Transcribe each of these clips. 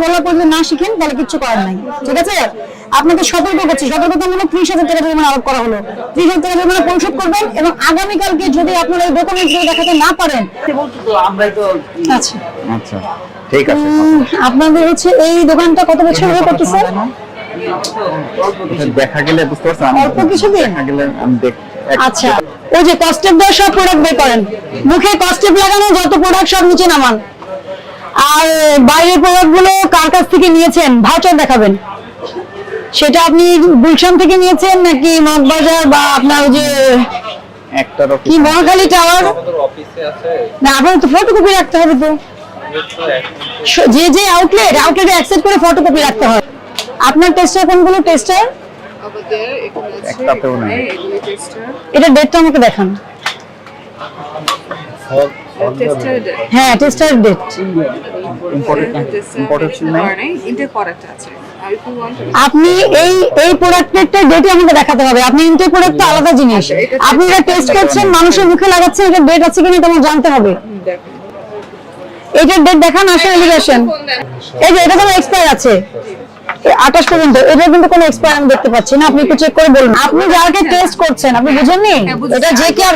ভালো করে না শিখেন তাহলে কিছু করার নাই, ঠিক আছে? আপনাকে সতর্ক করছি, সতর্কতামূলক 30,000 টাকা জরিমানা আরোপ করা হলো। 30,000 টাকা জরিমানা পরিশোধ করবেন এবং আগামীকালকে যদি আপনারা এই ডকুমেন্টগুলো দেখাতে না পারেন, আচ্ছা আচ্ছা ঠিক আছে। আপনাদের হচ্ছে এই দোকানটা কত বছর ধরে করতেছেন? দেখা গেলে বুঝতে পারছেন, অল্প কিছুদিন দেখা গেলে আমি দেখ। আচ্ছা, ওই যে কস্টেপ দেওয়া সব প্রোডাক্ট বের করেন, মুখে কস্টেপ লাগানো যত প্রোডাক্ট সব নিচে নামান। আর বাইরের প্রোডাক্ট গুলো কার কাছ থেকে নিয়েছেন ভাউচার দেখাবেন। সেটা আপনি গুলশান থেকে নিয়েছেন নাকি মগবাজার বা আপনার যে একটা কি মহাখালী টাওয়ার? না, আপনার তো ফটোকপি রাখতে হবে তো, যে যে আউটলেটে অ্যাকসেপ্ট করে ফটোকপি রাখতে হয়। আপনার টেস্টার কোনগুলো? টেস্টার এটা ডেটটা আমাকে দেখান। হ্যাঁ, টেস্টার ডেট। আপনি এই প্রোডাক্টের ডেট আমাকে দেখাতে হবে। আপনি ইনটেক প্রোডাক্ট আলাদা জিনিস, আপনি এটা টেস্ট করছেন, মানুষের মুখে লাগাচ্ছেন, এটা ডেট আছে কিনা এটা আমার জানতে হবে। এইটার ডেট দেখান, আসলে এলিগেশন। এই যে এটা তো এক্সপায়ার আছে 28 পর্যন্ত, এটা কিন্তু কোনো এক্সপায়ার আমি দেখতে পাচ্ছি না। আপনি একটু চেক করে বলুন। আপনি যাকে টেস্ট করছেন আপনি বুঝেননি এটা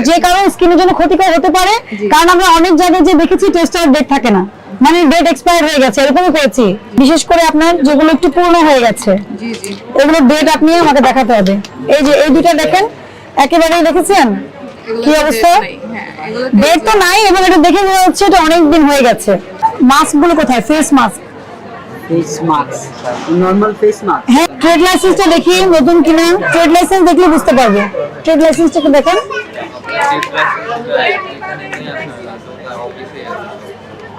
যে কারণে স্কিনের জন্য ক্ষতিকর হতে পারে, কারণ আমরা অনেক জায়গায় যে দেখেছি টেস্টার ডেট থাকে না, মানে ডেট এক্সপায়ার হয়ে গেছে, এরকমই পেয়েছি। বিশেষ করে আপনার যেগুলো একটু পুরনো হয়ে গেছে এগুলো ডেট আপনি আমাকে দেখাতে হবে। এই যে এই দুটো দেখেন, একেবারেই দেখেছেন কি অবস্থা? ডেট তো নাই এবং এটা দেখে মনে হচ্ছে এটা অনেক দিন হয়ে গেছে। মাস্ক গুলো কোথায়? Face mask, face mask, normal face mask. হ্যাঁ, ট্রেড লাইসেন্সটা দেখি নতুন কিনা। ট্রেড লাইসেন্স দেখলে বুঝতে পারবো। ট্রেড লাইসেন্সটাকে দেখেন।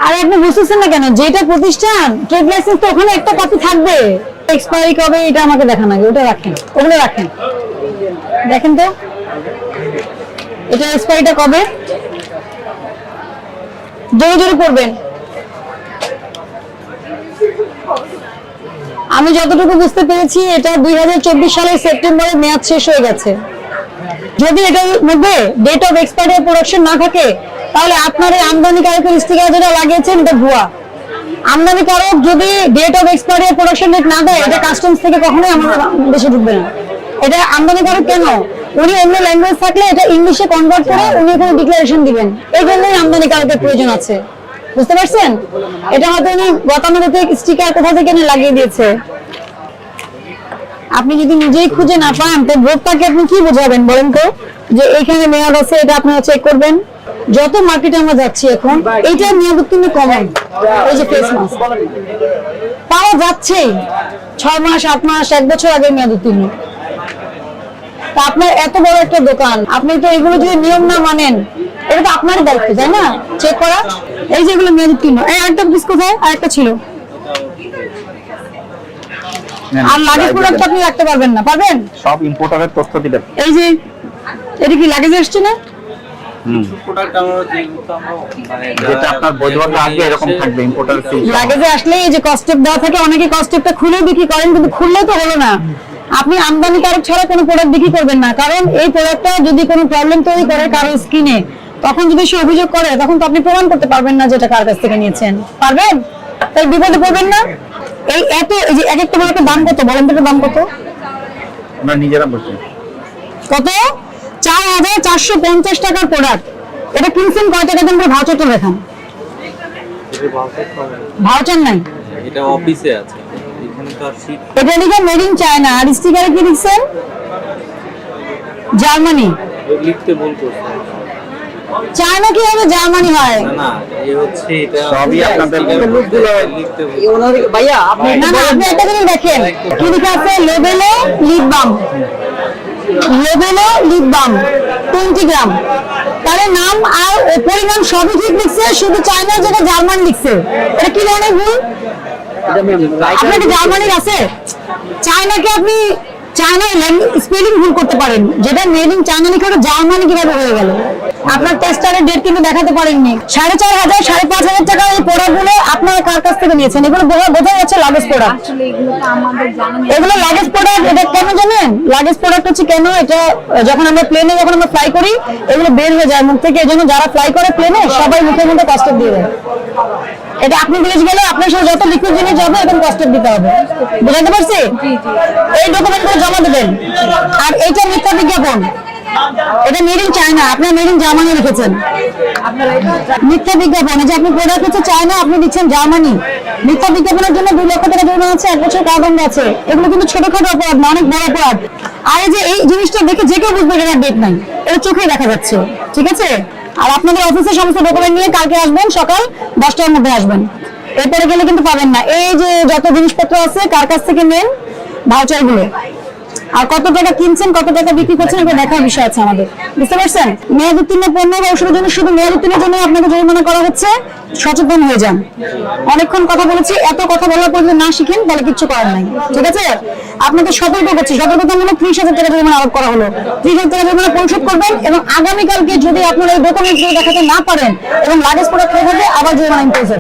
আর আপনি বুঝতেছেন না কেন? যেটা প্রতিষ্ঠান ট্রেড লাইসেন্স তো ওখানে একটা কপি থাকবে। এক্সপায়ারি কবে এটা আমাকে দেখান আগে, ওটা রাখেন, ওগুলো রাখেন। দেখেন তো এটা এক্সপায়ারিটা কবে, জোরে জোরে পড়বেন। আমি যতটুকু বুঝতে পেরেছি এটা 2024 সালের সেপ্টেম্বরে মেয়াদ শেষ হয়ে গেছে। যদি এটার মধ্যে ডেট অফ এক্সপায়ারি প্রোডাকশন না থাকে তাহলে আপনার এই আমদানিকারকের স্টিকার যেটা লাগিয়েছেন এটা ভুয়া। আমদানিকারক যদি date of expiry production date না দেয় এটা কাস্টমস থেকে কখনোই আমাদের দেশে ঢুকবে না। এটা আমদানিকারক কেন, উনি অন্য ল্যাঙ্গুয়েজ থাকলে এটা ইংলিশে কনভার্ট করে উনি এখানে ডিক্লারেশন দিবেন, এই জন্যই আমদানিকারকের প্রয়োজন আছে। বুঝতে পারছেন? এটা হয়তো উনি গতানুগতিক স্টিকার কোথা থেকে লাগিয়ে দিয়েছে। আপনি যদি নিজেই খুঁজে না পান তো ভোক্তাকে আপনি কি বোঝাবেন বলেন তো, যে এখানে মেয়াদ আছে এটা আপনারা চেক করবেন। যত মার্কেটে আমরা যাচ্ছি এখন এইটা মেয়াদ উত্তীর্ণ কমন। এই যে ফেস মাস্ক পাওয়া যাচ্ছে 6 মাস 8 মাস 1 বছর আগে মেয়াদ উত্তীর্ণ। তা আপনার এত বড় একটা দোকান, আপনি তো এগুলো যদি নিয়ম না মানেন এটা তো আপনারই দায়িত্ব, তাই না, চেক করা। এই যে এগুলো মেয়াদ উত্তীর্ণ। এই আরেকটা পিস কোথায়? আরেকটা ছিল। আর লাগেজ প্রোডাক্ট আপনি রাখতে পারবেন না? পারবেন। সব ইম্পোর্টারের তথ্য দিবেন। এই যে এটা কি লাগেজ আসছে না? প্রোডাক্ট আমরা যেটা আপনার বৈধভাবে আসবে এরকম থাকবে ইম্পোর্টারের ফি। লাগেজে আসলে এই যে কস্টেপ দেওয়া থাকে, অনেকে কস্টেপটা খুলে বিক্রি করেন, কিন্তু খুললে তো হলো না। আপনি আমদানিকারক ছাড়া কোনো প্রোডাক্ট বিক্রি করবেন না, কারণ এই প্রোডাক্টটা যদি কোনো প্রবলেম তৈরি করে কারো স্কিনে, তখন যদি সে অভিযোগ করে তখন তো আপনি প্রমাণ করতে পারবেন না যেটা কার কাছ থেকে নিয়েছেন। পারবেন? তাই বিপদে পড়বেন না। এই এত এই যে এক একটা প্রোডাক্টের দাম কত বলেন তো? দাম কত আমরা নিজেরা বলছি কত? 4,450 টাকার প্রোডাক্ট। এটা কিনছেন কয় টাকা দেন? ভাউচারটা দেখান। ভাউচার নাই, এটা অফিসে আছে, এখানে তো আর শীট। এটা লিখে মেড ইন চায়না, আর স্টিকারে কি লিখছেন? জার্মানি। লিখতে ভুল করছে। চায়না কি হবে জার্মানি হয়? না না, এই হচ্ছে এটা সবই আপনাদের লোকগুলো লিখতে ভুল। ভাইয়া আপনি না না, আপনি একটা জিনিস দেখেন কি লেখা আছে, লেবেলে লিপ বাম, লেবেলে লিপ বাম 20 গ্রাম। তার নাম আর পরিমাণ সবই ঠিক লিখছে, শুধু চায়নার জায়গায় জার্মান লিখছে। এটা কি ধরনের ভুল? আপনার কি জার্মানির আছে? চায়নাকে আপনি চায়নার স্পেলিং ভুল করতে পারেন, যেটা মেড ইন চায়না লিখে ওটা জার্মানি কিভাবে হয়ে গেল? আপনার টেস্টারের ডেট কিন্তু দেখাতে পারেননি। 4,500 5,500 টাকা এই প্রোডাক্টগুলো আপনারা কার কাছ থেকে নিয়েছেন? এগুলো বোঝা যাচ্ছে লাগেজ প্রোডাক্ট। এগুলো লাগেজ প্রোডাক্ট। এটা কেন জানেন? লাগেজ প্রোডাক্ট হচ্ছে কেন, এটা যখন আমরা প্লেনে যখন আমরা ফ্লাই করি এগুলো বের হয়ে যায় মুখ থেকে, এজন্য যারা ফ্লাই করে প্লেনে সবাই মুখের মধ্যে কষ্ট দিয়ে দেয়। এটা আপনি বিদেশ গেলে আপনার সাথে যত লিকুইড জিনিস যাবে এখন কষ্ট দিতে হবে, বুঝাতে পারছি? এই ডকুমেন্টগুলো জমা দেবেন। আর এইটা মিথ্যা বিজ্ঞাপন, এটা মেড ইন চায়না, আপনার মেড ইন জার্মানি লিখেছেন। মিথ্যা বিজ্ঞাপন, যে আপনি প্রোডাক্ট হচ্ছে চায়না, আপনি দিচ্ছেন জার্মানি। মিথ্যা বিজ্ঞাপনের জন্য 2 লক্ষ টাকা জরিমানা আছে, 1 বছর কারাদণ্ড আছে। এগুলো কিন্তু ছোটখাটো অপরাধ না, অনেক বড় অপরাধ। আর এই যে এই জিনিসটা দেখে যে কেউ বুঝবে এটা ডেট নাই, এটা চোখেই দেখা যাচ্ছে, ঠিক আছে? আর আপনাদের অফিসে সমস্ত ডকুমেন্ট নিয়ে কালকে আসবেন, সকাল 10টার মধ্যে আসবেন। এরপরে গেলে কিন্তু পাবেন না। এই যে যত জিনিসপত্র আছে কার কাছ থেকে নেন ভাউচার গুলো, আর কত টাকা কিনছেন, কত টাকা বিক্রি করছেন, এটা দেখার বিষয় আছে আমাদের, বুঝতে পারছেন? মেয়াদ উত্তীর্ণ পণ্য বা ওষুধের জন্য শুধু মেয়াদ উত্তীর্ণের জন্য আপনাকে জরিমানা করা হচ্ছে। সচেতন হয়ে যান। অনেকক্ষণ কথা বলেছি, এত কথা বলার পর যদি না শিখেন তাহলে কিচ্ছু করার নাই, ঠিক আছে? আপনাকে সতর্ক করছি, সতর্কতামূলক 30,000 টাকা জরিমানা আরোপ করা হলো। 30,000 টাকা জরিমানা পরিশোধ করবেন এবং আগামীকালকে যদি আপনারা এই ডকুমেন্টগুলো দেখাতে না পারেন এবং লাগেজ প্রোডাক্ট আবার জরিমানা ইম্পোজ হবে।